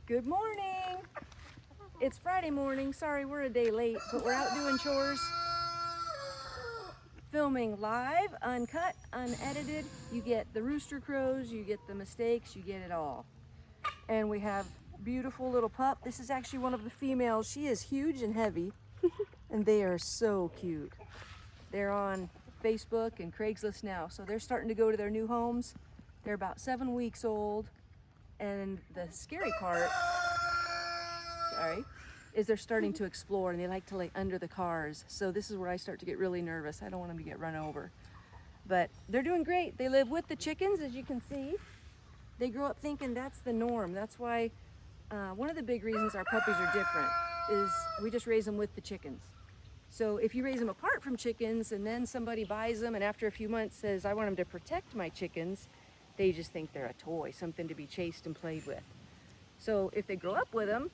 Good morning. It's Friday morning. Sorry, we're a day late, but we're out doing chores. Filming live, uncut, unedited. You get the rooster crows, you get the mistakes, you get it all. And we have beautiful little pup. This is actually one of the females. She is huge and heavy, and they are so cute. They're on Facebook and Craigslist now, so they're starting to go to their new homes. They're about 7 weeks old, and the scary part, is they're starting to explore, and they like to lay under the cars. So this is where I start to get really nervous. I don't want them to get run over. But they're doing great. They live with the chickens, as you can see. They grow up thinking that's the norm. That's why one of the big reasons our puppies are different is we just raise them with the chickens. So if you raise them apart from chickens and then somebody buys them and after a few months says, I want them to protect my chickens, they just think they're a toy, something to be chased and played with. So if they grow up with them,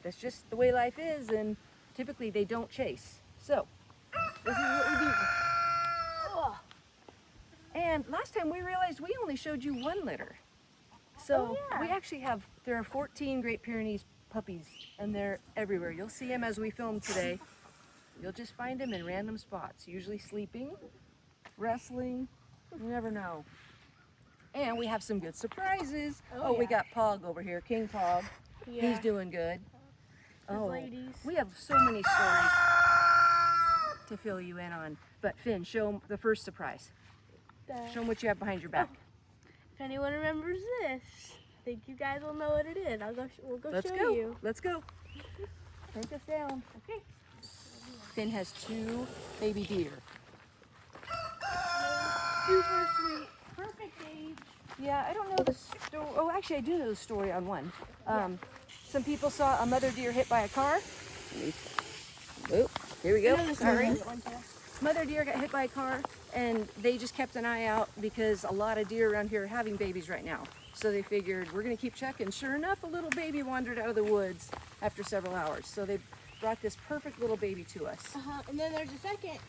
that's just the way life is, and typically they don't chase. So this is what we do. Oh. And last time we realized we only showed you one litter. So we actually have, there are 14 Great Pyrenees puppies, and they're everywhere. You'll see them as we film today. You'll just find them in random spots, usually sleeping, wrestling, you never know. And we have some good surprises. We got Pog over here, King Pog. Yeah. He's doing good. Ladies. We have so many stories to fill you in on. But Finn, show them the first surprise. Show them what you have behind your back. If anyone remembers this, I think you guys will know what it is. We'll go show you. Let's go. Take us down. Okay. Finn has 2 baby deer. Super sweet. Perfect age. Yeah, I don't know the story. Oh, actually, I do know the story on one. Some people saw a mother deer hit by a car. Oh, here we go. Sorry. Mother deer got hit by a car, and they just kept an eye out because a lot of deer around here are having babies right now. So they figured, we're going to keep checking. Sure enough, a little baby wandered out of the woods after several hours. So they brought this perfect little baby to us. And then there's a second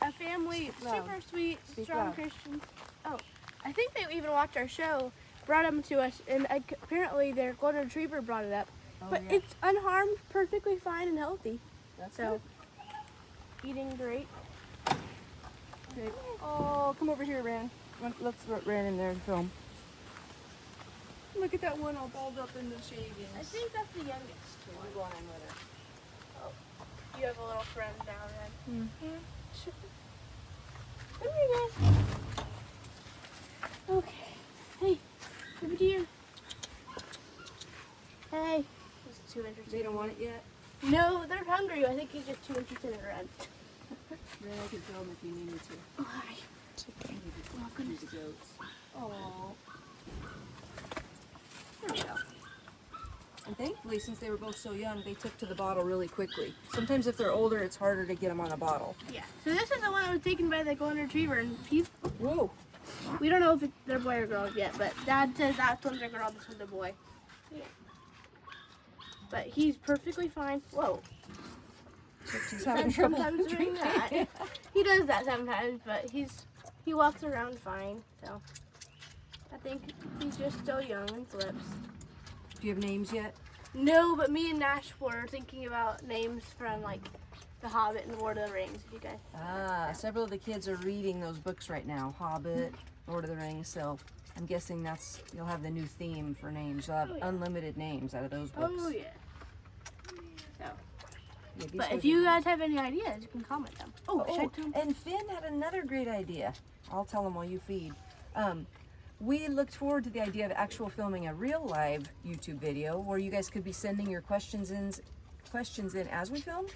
a family, super sweet, strong Christians. Oh, I think they even watched our show, brought them to us, and apparently their golden retriever brought it up. But it's unharmed, perfectly fine and healthy. That's good. Eating great. Okay. Oh, come over here, Ran. Let's put Ran in there and film. Look at that one all balled up in the shavings. I think that's the youngest one. We're going in with her. You have a little friend now, then. Come here, guys. Okay. Hey, over here. Hey. He's too interested. They don't want it yet? No, they're hungry. I think he's just too interested in Ren. Ren, I can film if you need me to. Oh, hi. It's okay. Oh, goodness. The goats. Oh. There we go. And thankfully, since they were both so young, they took to the bottle really quickly. Sometimes if they're older, it's harder to get them on a bottle. Yeah. So this is the one that was taken by the golden retriever, and he's... Whoa. We don't know if they're boy or girl yet, but Dad says that one's a girl, this one's a boy. Yeah. But he's perfectly fine. Whoa. He's having trouble doing that. He does that sometimes, but he walks around fine. So I think he's just still young and slips. Do you have names yet? No, but me and Nash were thinking about names from like The Hobbit and The Lord of the Rings. If you guys. Several of the kids are reading those books right now. Hobbit, Lord of the Rings. So I'm guessing you'll have the new theme for names. You'll have unlimited names out of those books. Oh yeah. So. But if you guys have any ideas, you can comment them. And Finn had another great idea. I'll tell him while you feed. We looked forward to the idea of actual filming a real live YouTube video where you guys could be sending your questions in as we film.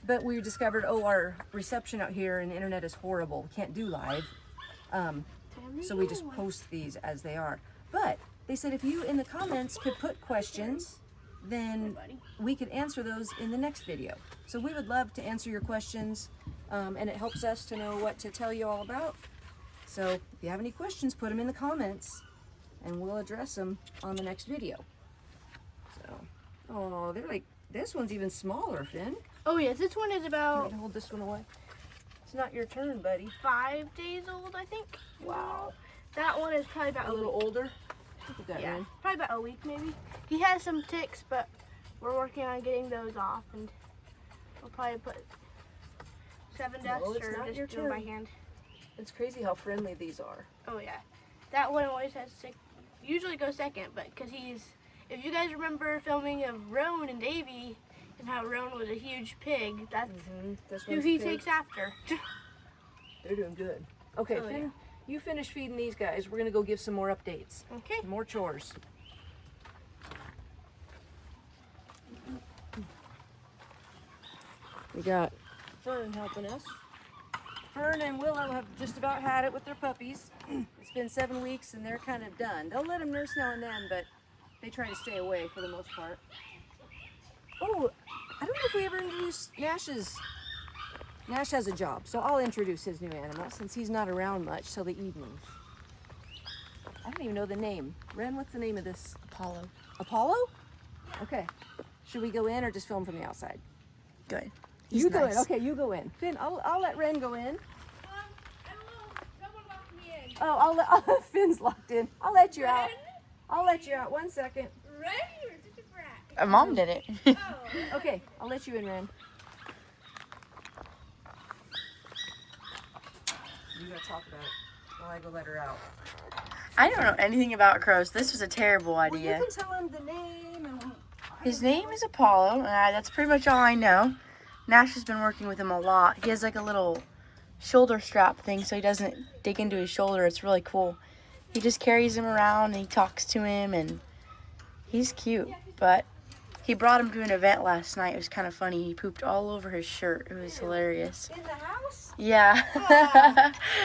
But we discovered, our reception out here and the internet is horrible. We can't do live. So we just post these as they are. But they said if you in the comments could put questions, then we could answer those in the next video. So we would love to answer your questions, and it helps us to know what to tell you all about. So if you have any questions, put them in the comments, and we'll address them on the next video. So, they're like, this one's even smaller, Finn. Oh yes, this one is about... Can you hold this one away? It's not your turn, buddy. 5 days old, I think. Wow. That one is probably about a little older. Look at that, Yeah, man. probably about a week maybe. He has some ticks, but we're working on getting those off, and we'll probably put 7 ducks No, it's or not just your do it by turn. hand. It's crazy how friendly these are. Oh yeah, that one always has usually goes second, but because if you guys remember filming of Roan and Davy and how Roan was a huge pig, that's This who one's he a pig. takes after. They're doing good. Okay, Oh, Finn, you finish feeding these guys. We're gonna go give some more updates. Okay. More chores. We got Fern helping us. Fern and Willow have just about had it with their puppies. It's been 7 weeks and they're kind of done. They'll let them nurse now and then, but they try to stay away for the most part. Oh, I don't know if we ever introduced Nash's. Nash has a job, so I'll introduce his new animal since he's not around much till the evenings. I don't even know the name. Ren, what's the name of this? Apollo. Apollo? Okay. Should we go in or just film from the outside? Good. You go in. Okay, you go in. Finn, I'll let Ren go in. I don't know. Someone locked me in. Oh, Finn's locked in. I'll let you out. I'll let you out. 1 second. Ren, you're such a brat. Mom did it. Oh. Okay, I'll let you in, Ren. You gotta talk about it while I go let her out. I don't know anything about crows. This was a terrible Well, you idea. can tell him the name and. His name is Apollo, and that's pretty much all I know. Nash has been working with him a lot. He has like a little shoulder strap thing so he doesn't dig into his shoulder. It's really cool. He just carries him around and he talks to him, and he's cute. But he brought him to an event last night. It was kind of funny. He pooped all over his shirt. It was hilarious. In the house? Yeah.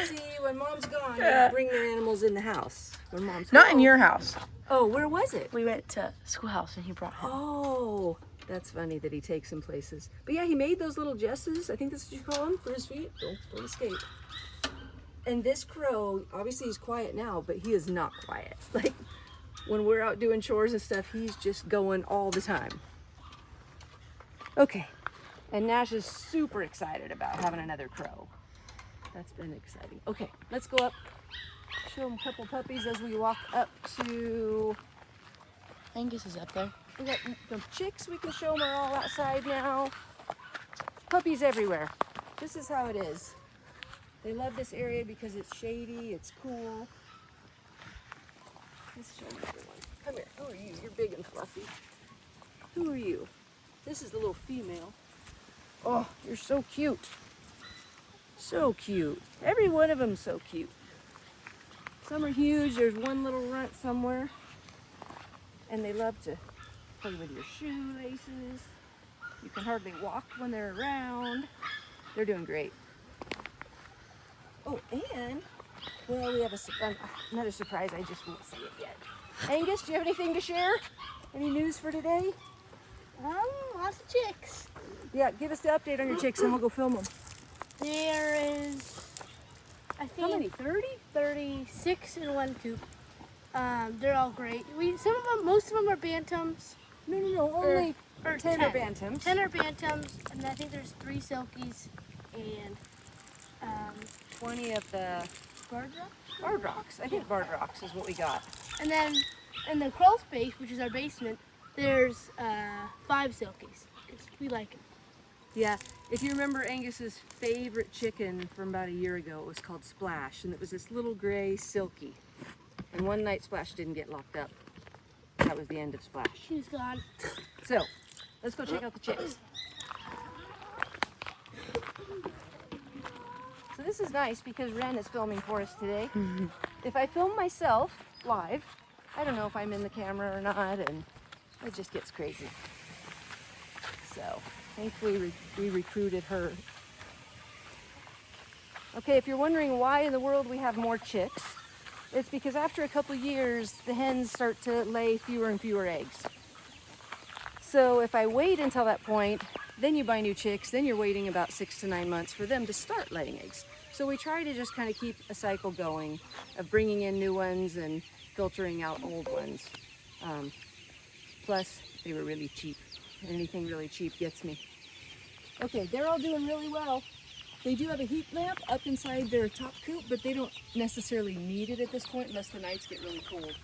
See, when Mom's gone, they bring their animals in the house. When Mom's Not in home. your house. Oh, where was it? We went to schoolhouse and he brought him. Oh, that's funny that he takes him places. But yeah, he made those little jesses. I think that's what you call them for his feet. Don't escape. And this crow, obviously he's quiet now, but he is not quiet. Like when we're out doing chores and stuff, he's just going all the time. Okay, and Nash is super excited about having another crow. That's been exciting. Okay, let's go up, show him a couple puppies as we walk up to. Angus is up there. We got the chicks we can show them are all outside now. Puppies everywhere. This is how it is. They love this area because it's shady, it's cool. Let's show them everyone. Come here. Who are you? You're big and fluffy. Who are you? This is the little female. Oh, you're so cute. So cute. Every one of them's so cute. Some are huge. There's one little runt somewhere. And they love to play with your shoelaces. You can hardly walk when they're around. They're doing great. Oh, and, well, we have another surprise. I just won't say it yet. Angus, do you have anything to share? Any news for today? Lots of chicks. Yeah, give us the update on your chicks and we'll go film them. There is, I think, How many, 30? 36 in one coop. They're all great. Most of them are bantams. No, only Or 10 are bantams. 10 are bantams, and I think there's 3 silkies and 20 of the barred rocks. I think barred rocks is what we got. And then in the crawl space, which is our basement, there's 5 silkies. 'Cause we like them. Yeah, if you remember Angus's favorite chicken from about a year ago, it was called Splash, and it was this little gray silky. And one night Splash didn't get locked up. That was the end of Splash. She's gone. So, let's go check out the chicks. So this is nice because Ren is filming for us today. If I film myself live, I don't know if I'm in the camera or not, and it just gets crazy. So, thankfully we recruited her. Okay, if you're wondering why in the world we have more chicks, it's because after a couple years, the hens start to lay fewer and fewer eggs. So if I wait until that point, then you buy new chicks, then you're waiting about 6 to 9 months for them to start laying eggs. So we try to just kind of keep a cycle going of bringing in new ones and filtering out old ones. Plus, they were really cheap. Anything really cheap gets me. Okay, they're all doing really well. They do have a heat lamp up inside their top coop, but they don't necessarily need it at this point unless the nights get really cold.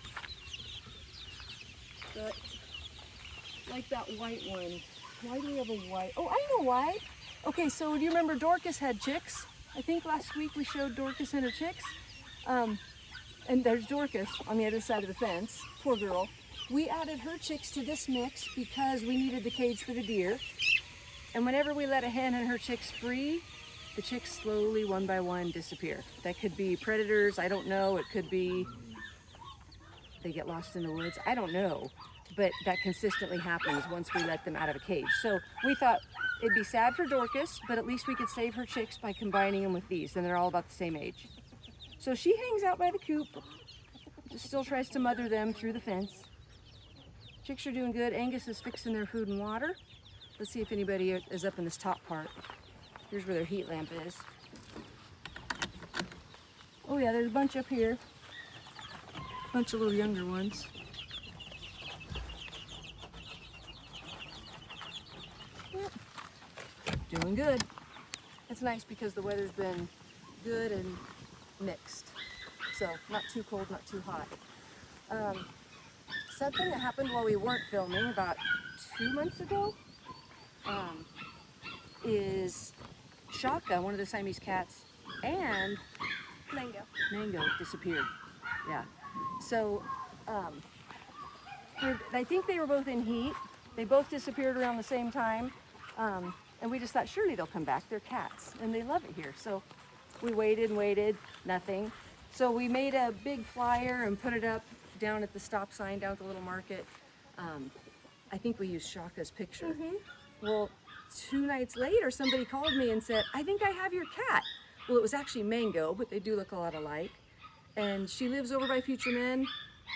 like that white one. Why do we have a white? Oh, I know why. Okay, so do you remember Dorcas had chicks? I think last week we showed Dorcas and her chicks. And there's Dorcas on the other side of the fence. Poor girl. We added her chicks to this mix because we needed the cage for the deer. And whenever we let a hen and her chicks free, the chicks slowly, one by one, disappear. That could be predators, I don't know. It could be they get lost in the woods, I don't know. But that consistently happens once we let them out of a cage. So we thought it'd be sad for Dorcas, but at least we could save her chicks by combining them with these, and they're all about the same age. So she hangs out by the coop, still tries to mother them through the fence. Chicks are doing good. Angus is fixing their food and water. Let's see if anybody is up in this top part. Here's where their heat lamp is. Oh yeah, there's a bunch up here. Bunch of little younger ones. Yep. Doing good. It's nice because the weather's been good and mixed. So not too cold, not too hot. Something that happened while we weren't filming about 2 months ago is Shaka, one of the Siamese cats, and Mango disappeared. Yeah. So I think they were both in heat. They both disappeared around the same time. And we just thought, surely they'll come back. They're cats and they love it here. So we waited and waited, nothing. So we made a big flyer and put it up down at the stop sign down at the little market. I think we used Shaka's picture. Mm-hmm. Well, 2 nights later, somebody called me and said, I think I have your cat. Well, it was actually Mango, but they do look a lot alike. And she lives over by Future Men.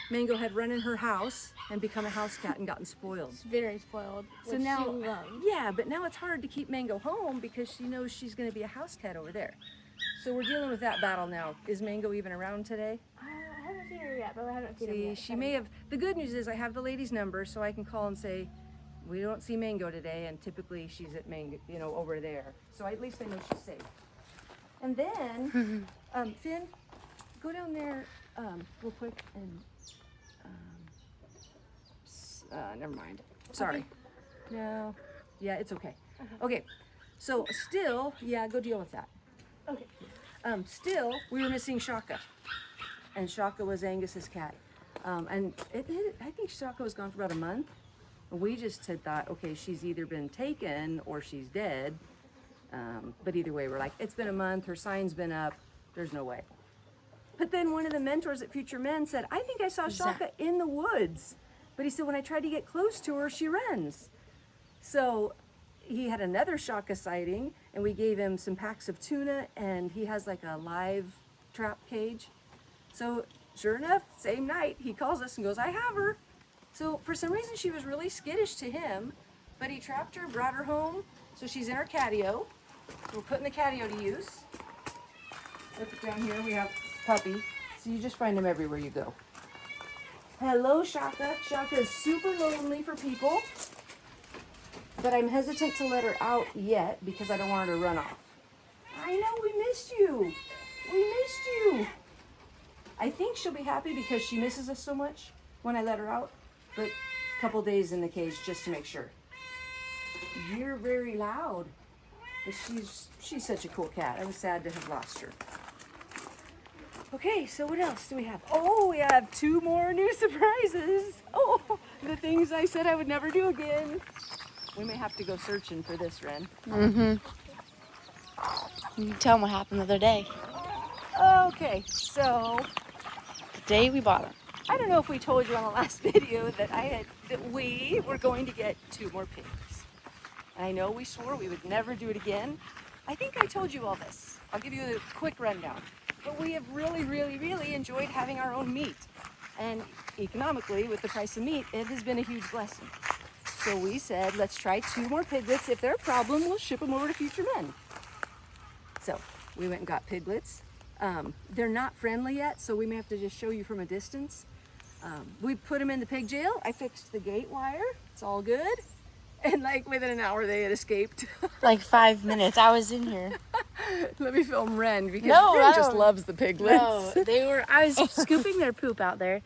Mango had run in her house and become a house cat and gotten spoiled. It's very spoiled. So which now, she loves. yeah, but now it's hard to keep Mango home because she knows she's going to be a house cat over there. So we're dealing with that battle now. Is Mango even around today? I haven't seen her yet, but I haven't seen her See, yet. she may have. The good news is I have the lady's number, so I can call and say, we don't see Mango today, and typically she's at Mango, you know, over there. So at least I know she's safe. And then, Finn, go down there real quick and. Never mind. Sorry. Okay. No. Yeah, it's okay. Okay. So still, yeah, go deal with that. Okay. Still, we were missing Shaka, and Shaka was Angus's cat. And I think Shaka was gone for about a month. We just had thought, okay, she's either been taken or she's dead. But either way, we're like, it's been a month. Her sign's been up. There's no way. But then one of the mentors at Future Men said, I think I saw Shaka in the woods. But he said, when I tried to get close to her, she runs. So he had another Shaka sighting, and we gave him some packs of tuna, and he has like a live trap cage. So sure enough, same night, he calls us and goes, I have her. So for some reason, she was really skittish to him, but he trapped her, brought her home. So she's in our catio. We're putting the catio to use. Look down here, we have Puppy. So you just find him everywhere you go. Hello, Shaka. Shaka is super lonely for people, but I'm hesitant to let her out yet because I don't want her to run off. I know, we missed you. We missed you. I think she'll be happy because she misses us so much when I let her out, but a couple days in the cage just to make sure. You're very loud, but she's such a cool cat. I was sad to have lost her. Okay, so what else do we have? Oh, we have 2 more new surprises. Oh, the things I said I would never do again. We may have to go searching for this, Ren. Mm-hmm. You tell them what happened the other day. Okay, so The day we bought them. I don't know if we told you on the last video that we were going to get 2 more pigs. I know we swore we would never do it again. I think I told you all this. I'll give you a quick rundown. But we have really, really, really enjoyed having our own meat. And economically, with the price of meat, it has been a huge blessing. So we said, let's try 2 more piglets. If they're a problem, we'll ship them over to Future Men. So we went and got piglets. They're not friendly yet, so we may have to just show you from a distance. We put them in the pig jail. I fixed the gate wire. It's all good. And like within an hour, they had escaped. Like 5 minutes. I was in here. Let me film Ren because No, Ren I just don't- loves the piglets. No, I was scooping their poop out there,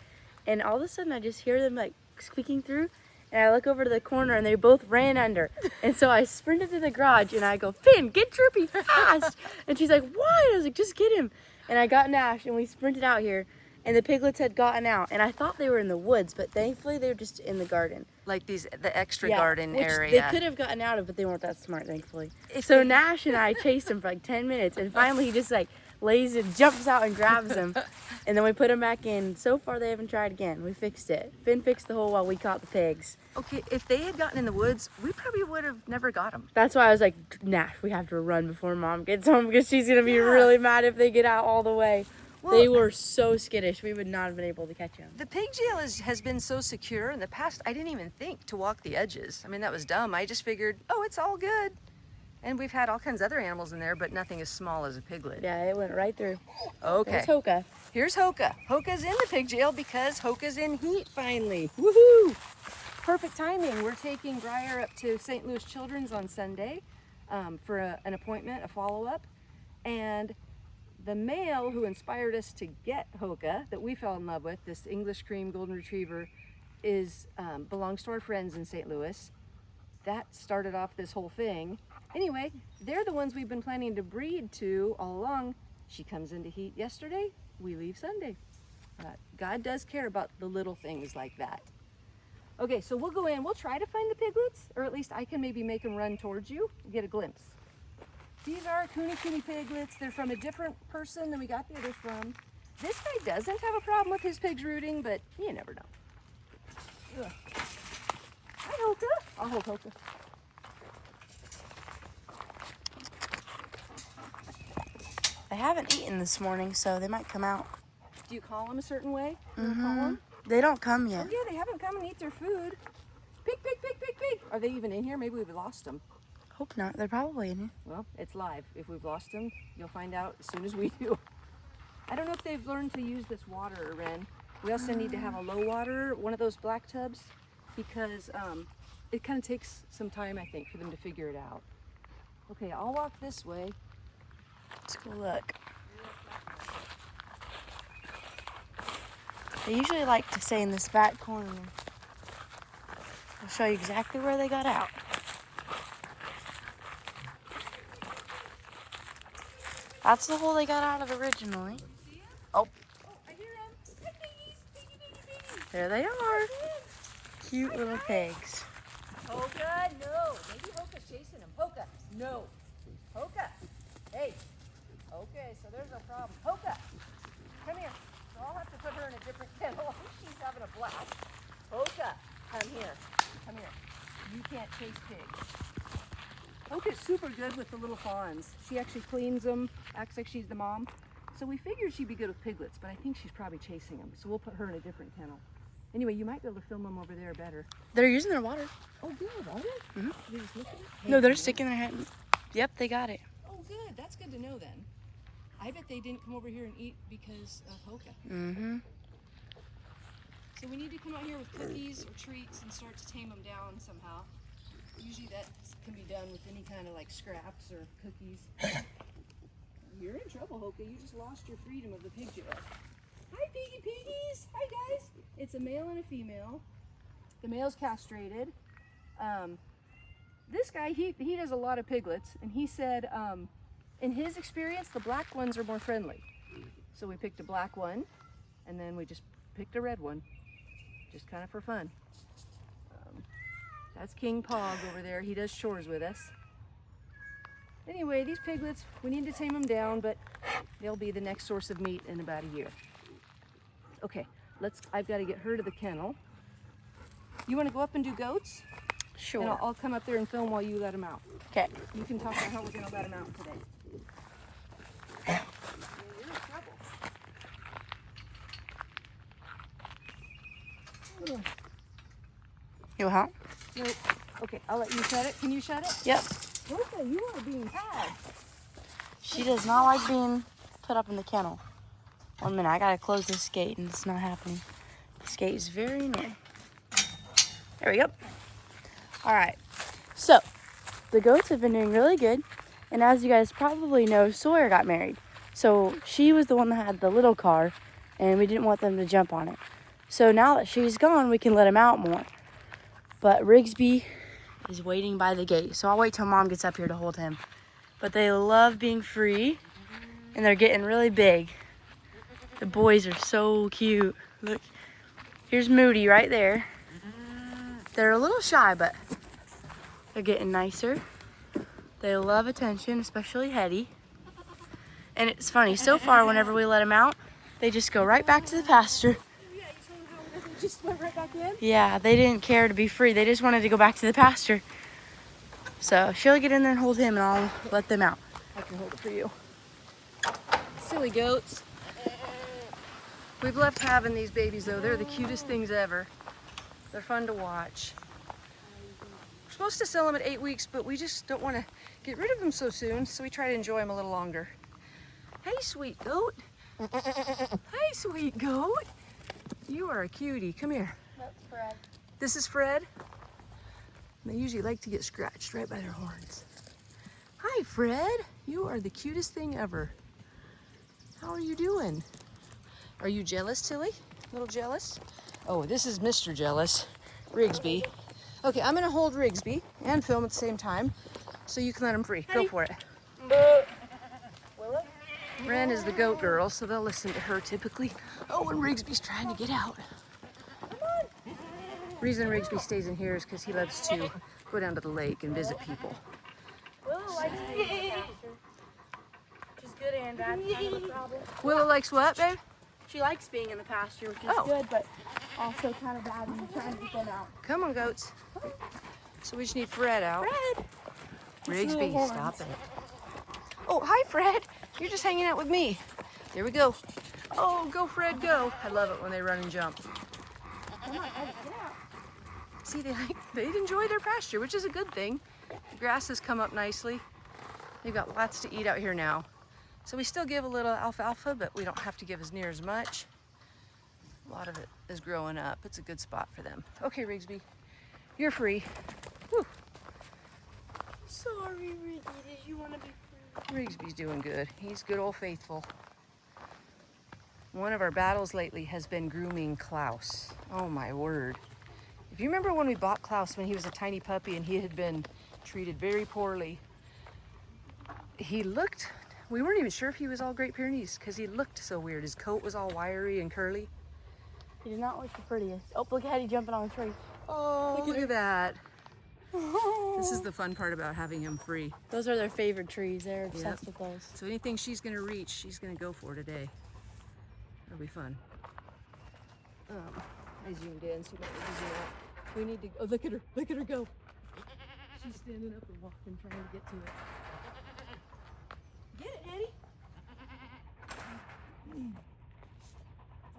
and all of a sudden I just hear them like squeaking through. And I look over to the corner and they both ran under. And so I sprinted to the garage and I go, Finn, get Droopy fast. And she's like, what? I was like, just get him. And I got Nash and we sprinted out here. And the piglets had gotten out. And I thought they were in the woods, but thankfully they were just in the garden. Like the extra garden which area. They could have gotten out of, but they weren't that smart, thankfully. So Nash and I chased him for like 10 minutes. And finally he just like lays and jumps out and grabs him. And then we put him back in. So far they haven't tried again. We fixed it. Finn fixed the hole while we caught the pigs. Okay, if they had gotten in the woods, we probably would have never got them. That's why I was like, Nash, we have to run before Mom gets home because she's going to be really mad if they get out all the way. Well, they were so skittish. We would not have been able to catch him. The pig jail has been so secure. In the past, I didn't even think to walk the edges. I mean, that was dumb. I just figured, oh, it's all good. And we've had all kinds of other animals in there, but nothing as small as a piglet. Yeah, it went right through. Okay. There's Hoka. Here's Hoka. Hoka's in the pig jail because Hoka's in heat finally. Woohoo! Perfect timing. We're taking Briar up to St. Louis Children's on Sunday for an appointment, a follow-up. And the male who inspired us to get Hoka, that we fell in love with, this English cream golden retriever, belongs to our friends in St. Louis. That started off this whole thing. Anyway, they're the ones we've been planning to breed to all along. She comes into heat yesterday, we leave Sunday. God does care about the little things like that. Okay, so we'll go in, we'll try to find the piglets, or at least I can maybe make them run towards you and get a glimpse. These are Cooney piglets. They're from a different person than we got the others from. This guy doesn't have a problem with his pigs rooting, but you never know. Ugh. Hi, Hoka. I'll hold Hoka. They haven't eaten this morning, so they might come out. Do you call them a certain way? Call them? They don't come yet. Oh yeah, they haven't come and eat their food. Pig. Are they even in here? Maybe we've lost them. Hope not. They're probably in here. Well, it's live. If we've lost them, you'll find out as soon as we do. I don't know if they've learned to use this water, Ren. We also need to have a low water, one of those black tubs, because it kind of takes some time, I think, for them to figure it out. Okay, I'll walk this way. Let's go look. They usually like to stay in this back corner. I'll show you exactly where they got out. That's the hole they got out of originally. Oh. I hear them. Hi, piggies. There they are. Cute little pigs. Hoka, no. Maybe Hoka's chasing him. Hoka, no. Hoka, hey. Okay, so there's a problem. Hoka, come here. So I'll have to put her in a different kennel. She's having a blast. Hoka, come here. Come here. You can't chase pigs. Hoka's super good with the little fawns. She actually cleans them, acts like she's the mom. So we figured she'd be good with piglets, but I think she's probably chasing them. So we'll put her in a different kennel. Anyway, you might be able to film them over there better. They're using their water. Oh, good, are they? Mm-hmm. They just look at it? No, they're sticking their head. Yep, they got it. Oh, good. That's good to know then. I bet they didn't come over here and eat because of Hoka. Mm-hmm. So we need to come out here with cookies or treats and start to tame them down somehow. Usually that can be done with any kind of like scraps or cookies. You're in trouble, Hoka. You just lost your freedom of the pig jail. Hi, piggies. Hi, guys. It's a male and a female. The male's castrated. This guy, he does a lot of piglets, and he said in his experience, the black ones are more friendly. So we picked a black one, and then we just picked a red one, just kind of for fun. That's King Pog over there. He does chores with us. Anyway, these piglets, we need to tame them down, but they'll be the next source of meat in about a year. Okay, I've got to get her to the kennel. You want to go up and do goats? Sure. And I'll come up there and film while you let them out. Okay. You can talk about how we're going to let them out today. You're in trouble. You want help? Nope. Okay, I'll let you shut it. Can you shut it? Yep. Hoka, you are being tagged. She does not like being put up in the kennel. 1 minute, I gotta close this gate and it's not happening. This gate is very near. There we go. All right, so the goats have been doing really good. And as you guys probably know, Sawyer got married. So she was the one that had the little car and we didn't want them to jump on it. So now that she's gone, we can let him out more. But Rigsby is waiting by the gate. So I'll wait till Mom gets up here to hold him. But they love being free, and they're getting really big. The boys are so cute. Look, here's Moody right there. They're a little shy, but they're getting nicer. They love attention, especially Hetty. And it's funny, so far whenever we let them out, they just go right back to the pasture. Yeah, you told them how they just went right back in? Yeah, they didn't care to be free. They just wanted to go back to the pasture. So she'll get in there and hold him, and I'll let them out. I can hold it for you. Silly goats. We've loved having these babies though. They're the cutest things ever. They're fun to watch. We're supposed to sell them at 8 weeks, but we just don't want to get rid of them so soon, so we try to enjoy them a little longer. Hey, sweet goat. Hey, sweet goat. You are a cutie. Come here. That's Fred. This is Fred. They usually like to get scratched right by their horns. Hi, Fred. You are the cutest thing ever. How are you doing? Are you jealous, Tilly? A little jealous? Oh, this is Mr. Jealous, Rigsby. Okay, I'm gonna hold Rigsby and film at the same time so you can let him free. Go for it. Ren is the goat girl, so they'll listen to her typically. Oh, and Rigsby's trying to get out. Reason Rigsby stays in here is because he loves to go down to the lake and visit people. Willow likes being in the pasture, which is good and bad. Kind of a problem. Willow likes what, babe? She likes being in the pasture, which is Oh. good, but also kind of bad when you're trying to get them out. Come on, goats. So we just need Fred out. Fred! His little Rigsby, horns. stop it. Oh, hi, Fred. You're just hanging out with me. There we go. Oh, go, Fred, go. I love it when they run and jump. Come on, Eddie, get out. See, they enjoy their pasture, which is a good thing. The grass has come up nicely. They've got lots to eat out here now. So we still give a little alfalfa, but we don't have to give as near as much. A lot of it is growing up. It's a good spot for them. Okay, Rigsby, you're free. Whew. Sorry, Riggy, did you want to be free? Rigsby's doing good. He's good old faithful. One of our battles lately has been grooming Klaus. Oh my word. If you remember when we bought Klaus when he was a tiny puppy and he had been treated very poorly, we weren't even sure if he was all Great Pyrenees because he looked so weird. His coat was all wiry and curly. He did not look the prettiest. Oh, look at Eddie jumping on the tree. Oh, look at that. This is the fun part about having him free. Those are their favorite trees. They're obsessed with those. So anything she's gonna reach, she's gonna go for today. It'll be fun. I zoomed in, so you might need to zoom out. We need to, oh, look at her go. She's standing up and walking, trying to get to it. Get it, Eddie.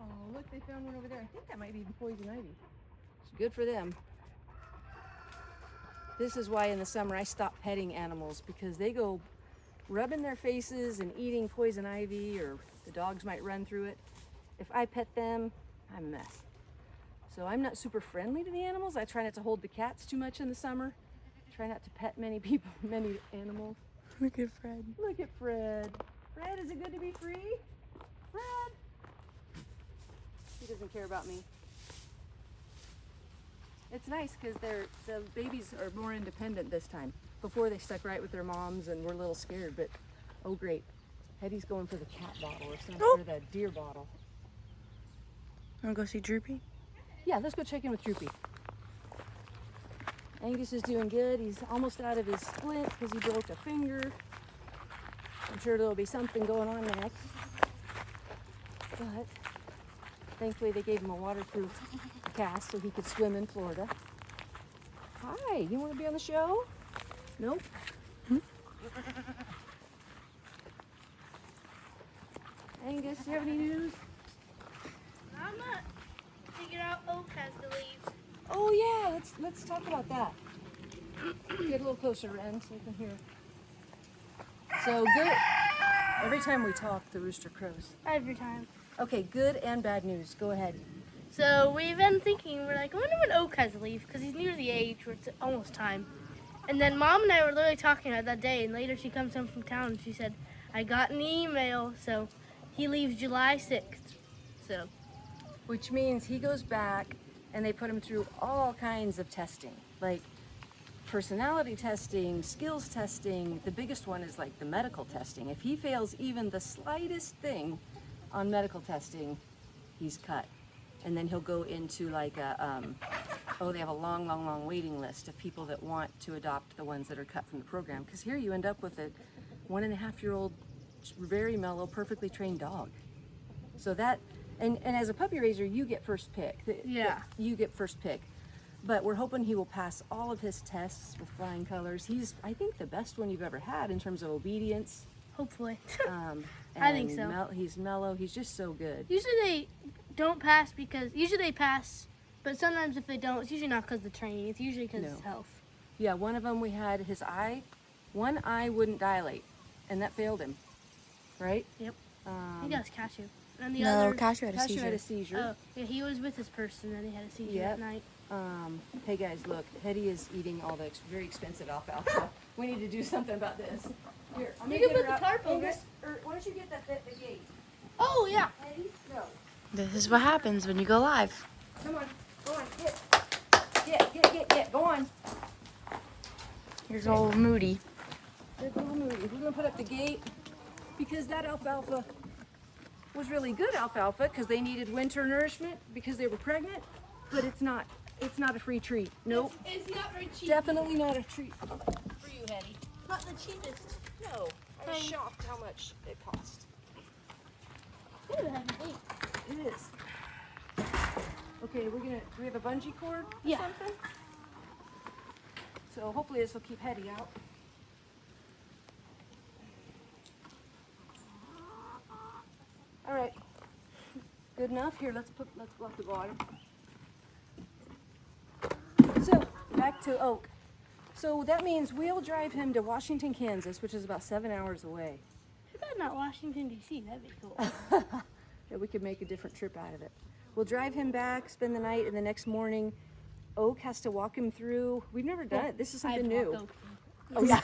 Oh, look, they found one over there. I think that might be the poison ivy. It's good for them. This is why in the summer I stop petting animals, because they go rubbing their faces and eating poison ivy, or the dogs might run through it. If I pet them, I'm a mess. So I'm not super friendly to the animals. I try not to hold the cats too much in the summer. Try not to pet many animals. Look at Fred. Look at Fred. Fred, is it good to be free? Fred! He doesn't care about me. It's nice because the babies are more independent this time. Before they stuck right with their moms and were a little scared, but oh great. Hetty's going for the cat bottle or the deer bottle. Wanna go see Droopy? Yeah, let's go check in with Droopy. Angus is doing good. He's almost out of his splint because he broke a finger. I'm sure there'll be something going on next. But thankfully they gave him a waterproof cast so he could swim in Florida. Hi, you want to be on the show? Nope. Angus, do you have any news? I'm not figuring out Oak has to leave. Oh yeah, let's talk about that. Get a little closer, Ren, so you can hear. So good. Every time we talk, the rooster crows. Every time. Okay, good and bad news. Go ahead. So we've been thinking, we're like, I wonder when Oak has to leave, because he's near the age where it's almost time. And then Mom and I were literally talking about that day, and later she comes home from town and she said, I got an email, so he leaves July 6th. So which means he goes back and they put him through all kinds of testing, like personality testing, skills testing. The biggest one is like the medical testing. If he fails even the slightest thing on medical testing, he's cut. And then he'll go into like a, they have a long waiting list of people that want to adopt the ones that are cut from the program. Because here you end up with a 1.5-year-old, very mellow, perfectly trained dog. So that, and as a puppy raiser, you get first pick. You get first pick. But we're hoping he will pass all of his tests with flying colors. He's, I think, the best one you've ever had in terms of obedience. Hopefully. I think so. He's mellow. He's just so good. Usually they don't pass usually they pass, but sometimes if they don't, it's usually not because of the training. It's usually because of health. Yeah, one of them we had one eye wouldn't dilate, and that failed him, right? Yep. I think that was Cashew. And the No, other, Cashew had a Cashew seizure. had a seizure. Oh, yeah, he was with his person and he had a seizure at night. Hey guys, look, Hetty is eating all the very expensive alfalfa. We need to do something about this. Here, I'm You gonna can get put her the out. tarp over it. Or why don't you get the gate? Oh, yeah. Hetty, go. This is what happens when you go live. Come on, go on, get, go on. Here's old Moody. There's little Moody. We're gonna put up the gate because that alfalfa was really good alfalfa because they needed winter nourishment because they were pregnant, but it's not a free treat. Nope. It's not very cheap. Definitely not a treat for you, Hetty. Not the cheapest. No, I was shocked how much it cost. Ooh, heavy weight. It is. Okay, do we have a bungee cord or Yeah. something? So hopefully this will keep Hetty out. All right, good enough. Here, let's block the bottom. So back to Oak. So that means we'll drive him to Washington, Kansas, which is about 7 hours away. Too bad not Washington, D.C. That'd be cool. Yeah, we could make a different trip out of it. We'll drive him back, spend the night, and the next morning, Oak has to walk him through. We've never done it. This is something new. Oh yeah.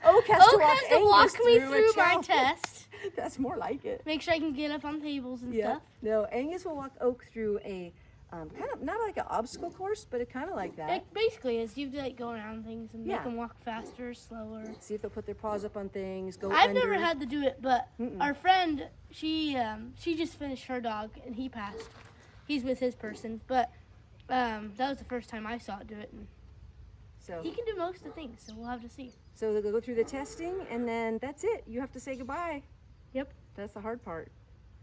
Oak has to walk me Angus through a my challenge. test. That's more like it. Make sure I can get up on tables and Yeah. stuff. No, Angus will walk Oak through a kind of not like an obstacle course, but it kind of like that. It basically is. You have to like go around things and Yeah. make them walk faster, slower. See if they'll put their paws up on things. Go I've under. never had to do it, but our friend, she just finished her dog and he passed. He's with his person, but that was the first time I saw it do it. And So he can do most of the things, so we'll have to see. So they'll go through the testing, and then that's it. You have to say goodbye. Yep. That's the hard part.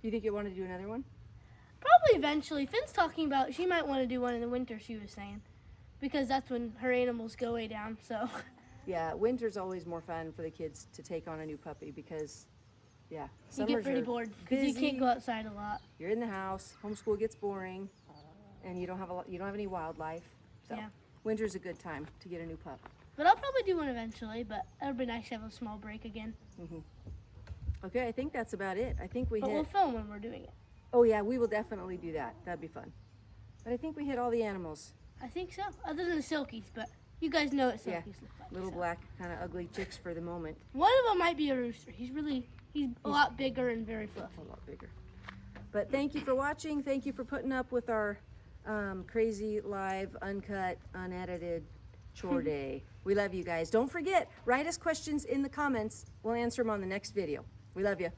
You think you want to do another one? Probably eventually. Finn's talking about she might want to do one in the winter, she was saying, because that's when her animals go way down. So Yeah, winter's always more fun for the kids to take on a new puppy because, yeah, you summers get pretty are bored because you busy. can't go outside a lot. You're in the house. Homeschool gets boring, and you don't have any wildlife. So Yeah. winter's a good time to get a new pup. But I'll probably do one eventually. But it would be nice to have a small break again. Okay, I think that's about it. I think we But hit. we'll film when we're doing it. Oh yeah, we will definitely do that. That'd be fun. But I think we hit all the animals. I think so. Other than the silkies, but you guys know what silkies Yeah. look like. Little so. black, kind of ugly chicks for the moment. One of them might be a rooster. He's a lot bigger and very fluffy. A lot bigger. But thank you for watching. Thank you for putting up with our crazy live, uncut, unedited chore day. We love you guys. Don't forget, write us questions in the comments. We'll answer them on the next video. We love you.